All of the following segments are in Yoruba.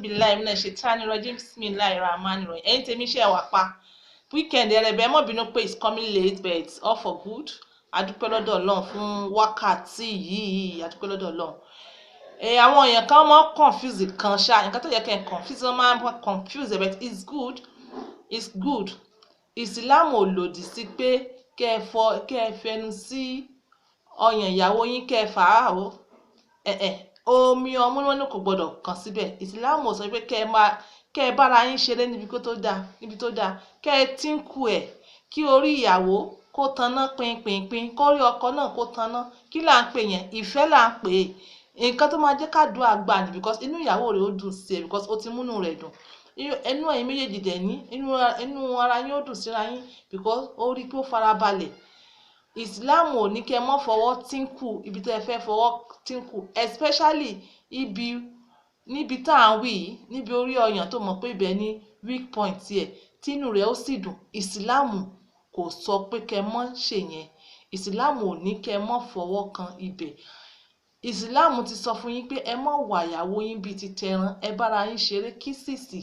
billahi minash shaitani rajim bismillahir rahmanir rahim. Ẹ̀yin tèmi ṣe wà pa weekend ẹrẹ̀bẹ̀ mọ́ bínú pé it's coming late but it's all for good. Adúpẹ́ lọ́dọ̀ Ọlọ́run fún wákàtí yìí, adúpẹ́ lọ́dọ̀ Ọlọ́run. Àwọn èèyàn kan máa confuse kan ṣá, nǹkan tó yẹ kẹ́ confuse wọn máa confuse but it's good. It's good. Islam ò lòdì sí pé kẹ́ ẹ fẹnu sí ọyàn ìyàwó yín kẹ́ ẹ fà á o. Omi ọmú ló kò gbọdọ̀ kàn síbẹ̀. Islam ò sọ pé kẹ́ ẹ bára yín ṣeré níbi tó dáa, kẹ́ ẹ tínkù ẹ̀ kí orí ìyàwó kó tanná pinpin, kórí ọkọ náà kó tanná. Kí là ń pè yẹn? Ìfẹ́ là ń pè é. Nǹkan tó máa jẹ́ kádùá àgbà ni because inú ìyàwó rẹ̀ ó dùn sí ẹ because ó ti múnú rẹ̀ dùn. Ẹnu ẹ̀yin méjèèjì dẹ̀ ní inú ara yín ó dùn síra yín because ó rí pé ó farabalẹ̀. Islam ò ní kẹ́ ẹ mọ́ fọwọ́ tínkù ibi tẹ́ ẹ fẹ́ fọwọ́ tínkù especially níbi tá à ń wí yìí, níbi orí ọyàn tó mọ̀ pé ibẹ̀ ni weak point ẹ̀ tínú rẹ̀ ó sì dùn. Islam kò sọ pé kẹ́ ẹ mọ́ ṣe yẹn. Islam ò ní kẹ́ ẹ mọ́ fọwọ́ kan ibẹ̀. Islam ti sọ fún yín pé ẹ mọ́ wà ìyàwó yín bíi ti tẹran, ẹ bára yín ṣeré kísìsì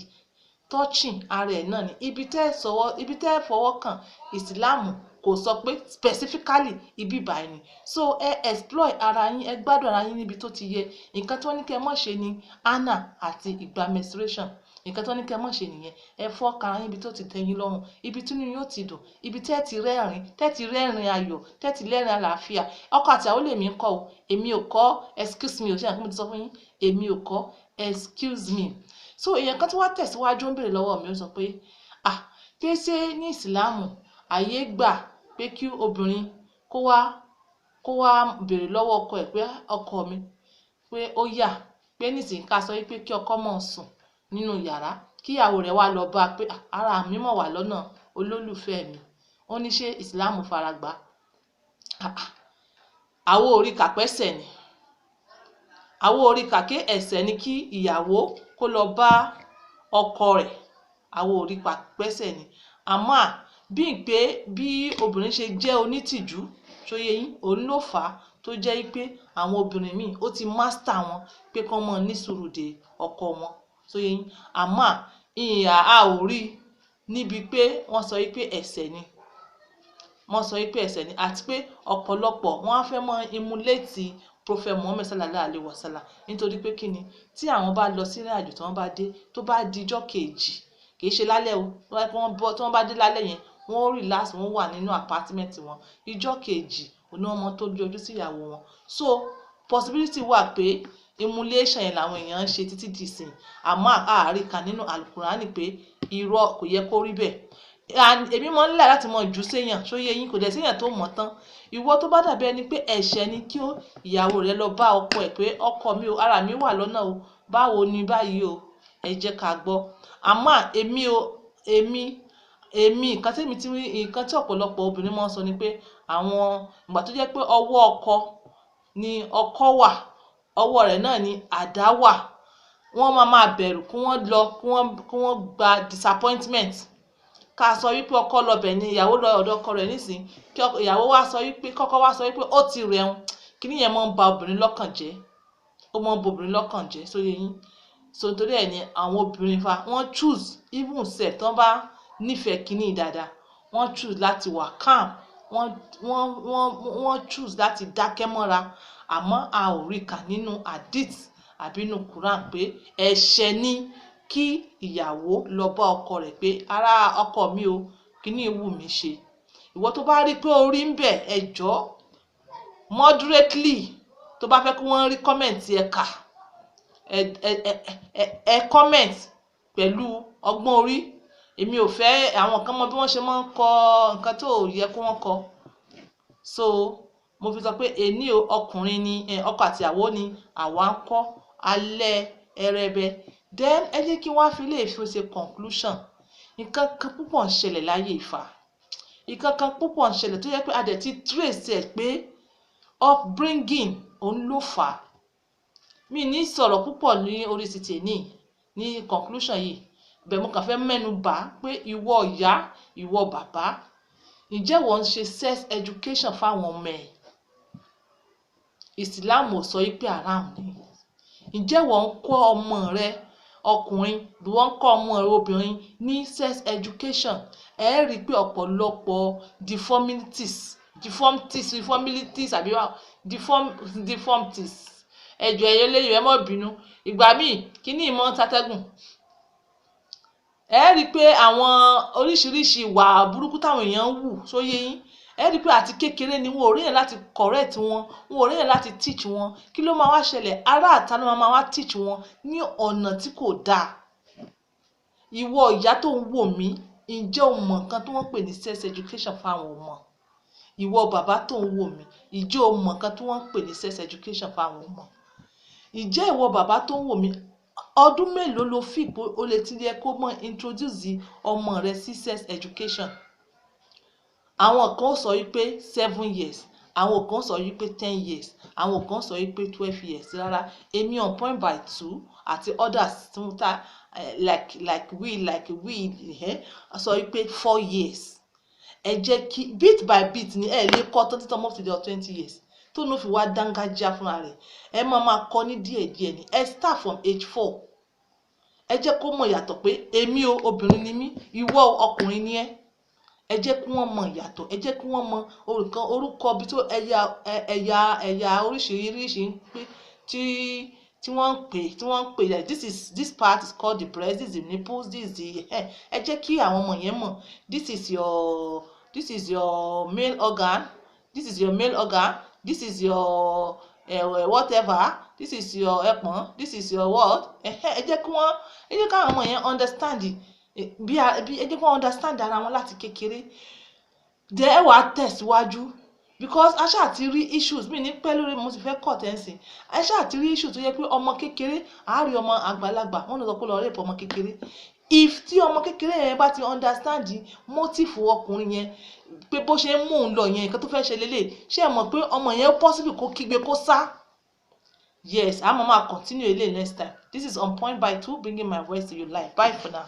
touching ara ẹ̀ náà ni ibi tẹ́ ẹ fọwọ́ kàn. Islam kò sọ pé specifically ibi báyìí ni. So ẹ exploit ara yín, ẹ gbádùn ara yín níbi tó ti yẹ. Nǹkan tó ní kẹ́ ẹ mọ̀ ṣe ni ana àti ìgbà menstruation. Nǹkan tó ní kẹ́ ẹ mọ̀ ṣe nìyẹn. Ẹ fọ́ ara yín ibi tó ti tẹ́yín lọ́rùn, ibi tí inú yóò ti dùn, ibi tẹ́ ti rẹ́rìn ayọ̀, tẹ́ ti rẹ́rìn àlàáfíà. Ọkọ àti àwọn lèmi ń kọ́ o, èmi ò kọ́ excuse me ò ṣe àkókò tí sọ fún yín, èmi ò kọ́ excuse me. So èèyàn kan tí wàá tẹ̀síwájú ń béèrè lọ́wọ́ mi ó sọ pé pé ṣé ní ìsìláàmù àyè gbà pé kí obìnrin kó wá béèrè lọ́wọ́ ọkọ ẹ̀ pé ọkọ mi pé ó yà pé nísìnyí ká sọ pé kí ọkọ mọ̀ sùn nínú yàrá kí ìyàwó rẹ̀ wá lọ bá pé ara mi mọ̀ wà lọ́nà olólùfẹ́ mi. Ó ní ṣé ìsìláàmù faragbá? Àwo orí kàpẹ́sẹ̀ ni. Àwo orí kàké ẹ̀sẹ̀ ni kí ìyàwó kó lọ bá ọkọ rẹ̀. Àwo orí kàpẹ́sẹ̀ ni. Àmọ́ bí obìnrin ṣe jẹ́ onítìjú ṣóyé yín òun ló fà á tó jẹ́ pé àwọn obìnrin míì ó ti master wọn pé kán mọ́ ní sùúrù de ọkọ wọn ṣóyé yín. Àmọ́ a ò rí níbi pé wọ́n sọ pé ẹ̀ṣẹ̀ ni. Wọ́n sọ pé ẹ̀ṣẹ̀ ni àti pé ọ̀pọ̀lọpọ̀ wọ́n á fẹ́ mọ́ emulate Prophet Muhammad sallallahu alaihi wasallam nítorí pé kí ni tí àwọn bá lọ sí ìrìn àjò tí wọ́n bá dé tó bá dijọ́ kejì kì í ṣe lálẹ́ o tí wọ́n bá dé lálẹ́ yẹn wọ́n ó relax wọ́n wà nínú apartment wọn ìjọ́ kejì òní ọmọ tó yọjú sí ìyàwó wọn. So possibility wà pé emulation yẹn làwọn èèyàn ń ṣe títí di ìsìn àmọ́ àárí kan nínú alukurani pé irọ́ kò yẹ kó rí bẹ́ẹ̀. Èmi mọ̀ nílẹ̀ láti mọ jù séèyàn ṣóyé yín kò dẹ̀ séèyàn tó mọ̀ tán. Ìwọ tó bá dàbí ẹni pé ẹ̀ṣẹ̀ ni kí ìyàwó rẹ lọ bá ọkọ ẹ̀ pé ọkọ mi o ara mi wà lọ́nà o báwo ni báyìí o ẹ jẹ́ ká gbọ́. Àmọ́ èmi nǹkan tí ọ̀pọ̀lọpọ̀ obìnrin máa ń sọ ni pé àwọn ìgbà tó jẹ́ pé ọwọ́ ọkọ ni ọkọ wà ọwọ́ rẹ̀ náà ni àdá wà wọ́n máa bẹ̀rù kí wọ́n gba disappointment. Ká sọ wípé ọkọ lọ bẹ̀ ni ìyàwó lọ ọ̀dọ̀ ọkọ rẹ̀ nísìn kí ìyàwó wá sọ wípé kọ́kọ́ wá sọ wípé ó ti rẹun kí nìyẹn máa ń ba obìnrin lọ́kàn jẹ́ ó máa ń ba obìnrin lọ́kàn jẹ́ sóyè yín. So nítorí ẹ̀ ni àwọn obìnrin wọ́n choose even self tí wọ́n bá nífẹ̀ẹ́ kínní dáadáa wọ́n choose láti wà calm wọ́n choose láti dákẹ́ mọ́ra. Àmọ́ a ò rí kà nínú hadith àbí nínú Quran pé ẹ̀ṣẹ̀ ni kí ìyàwó lọ bá ọkọ rẹ̀ pé ara ọkọ mi o kíní wù mí ṣe. Ìwọ tó bá rí pé orí ń bẹ̀ ẹ jọ̀ọ́ moderately tó bá fẹ́ kí wọ́n rí comment ẹ kà ẹ comment pẹ̀lú ọgbọ́n orí. Èmi ò fẹ́ àwọn kan mọ bí wọ́n ṣe máa ń kọ nǹkan tó yẹ kó wọ́n kọ. So mo fi sọ pé èní ọkùnrin ni ọkọ àti ìyàwó ni àwa ń kọ́ alẹ́ ẹrẹbẹ. Then ẹ jẹ́ kí wọ́n á fi lè fi ṣe conclusion. Nǹkan kan púpọ̀ ń ṣẹlẹ̀ láyé ìfà. Nǹkan kan púpọ̀ ń ṣẹlẹ̀ tó yẹ pé a dẹ̀ ti trace ẹ̀ pé upbringing òun ló fà á. Mi ní sọ̀rọ̀ púpọ̀ ní orí títì ní conclusion yìí bẹ́ẹ̀ mo kàn fẹ́ mẹ́nu bà pé ìwọ ìyá ìwọ bàbá ǹjẹ́ wọ́n ń ṣe sex education fáwọn ọmọ ẹ̀? Islam ò sọ pé haram ni. Ǹjẹ́ wọ́n ń kọ́ ọmọ rẹ ọkùnrin bí wọ́n ń kọ́ ọmọ rẹ̀ obìnrin ní sex education ẹ rí i pé ọ̀pọ̀lọpọ̀ deformities àbí deformities ẹ̀jọ̀ ẹ̀yẹ lẹ́yìn ẹ má bínú ìgbà míì kíní ìmọ̀ tatẹ́gùn ẹ rí i pé àwọn oríṣiríṣi ìwà burúkú táwọn èèyàn ń wù sóyè yín ẹ rí i pé àti kékeré ni wọn ò ríyàn láti correct wọn ò ríyàn láti teach wọn kí ló máa wá ṣẹlẹ̀ ará àta ló máa wá teach wọn ní ọ̀nà tí kò dáa ìwọ ìyá tó ń wò mí ǹjẹ́ o mọ̀ nǹkan tó wọ́n pè ní sex education fáwọn ọmọ ìwọ bàbá tó ń wò mí ǹjẹ́ o mọ̀ nǹkan tó wọ́n pè ní sex education fáwọn ọmọ ǹjẹ́ ìwọ bàbá tó ń wò mí ọdún mélòó lo fi pé o lè ti yẹ kó mọ introduce ọmọ rẹ sí sex education àwọn kan sọ wípé 7 years àwọn kan sọ wípé 10 years àwọn kan sọ wípé 12 years rárá èmi on point by 2 àti others tún ta like we sọ wípé 4 years ẹ jẹ́ kí bit by bit ni ẹ lè kọ́ tó títọ́ mọ́ fi dé 20 years tó ní ó fi wá dángájá fúnra rẹ̀ ẹ máa kọ́ ní díẹ̀díẹ̀ ni ẹ start from age 4 ẹ jẹ́ kó mọ̀ yàtọ̀ pé èmi o obìnrin ni mí ìwọ ọkùnrin ni ẹ jẹ́ kí wọ́n mọ̀ yàtọ̀ ẹ jẹ́ kí wọ́n mọ̀ orúkọ bí tó ẹ̀yà oríṣiríṣi ń pè tí wọ́n ń pè like this part is called the breast, this is the nipples, this is the ẹ jẹ́ kí àwọn ọmọ yẹn mọ̀ this is your male organ, this is your male organ, this is your whatever, this is your ẹpọ̀n, this is your what ẹ jẹ́ káwọn ọmọ yẹn understand bí ẹ jẹ́ kí wọ́n understand ara wọn láti kékeré dẹ̀ ẹ wàá tẹ̀síwájú because a ṣáà ti rí issues mi ní pẹ́ lórí mo sì fẹ́ kọ̀ tẹ́ǹsì a ṣáà ti rí issues tó yẹ pé ọmọ kékeré àárí ọmọ àgbàlagbà wọn lọ sọ pé lọ rape ọmọ kékeré if tí ọmọ kékeré yẹn bá ti understand motive ọkùnrin yẹn pé bó ṣe ń mú un lọ yẹn nǹkan tó fẹ́ ṣe lélẹ̀ ṣé ẹ mọ̀ pé ọmọ yẹn possible kó kígbe kó sá yes I'm gonna continue again next time. This is On Point by 2 bringing my voice to you live. Bye for now.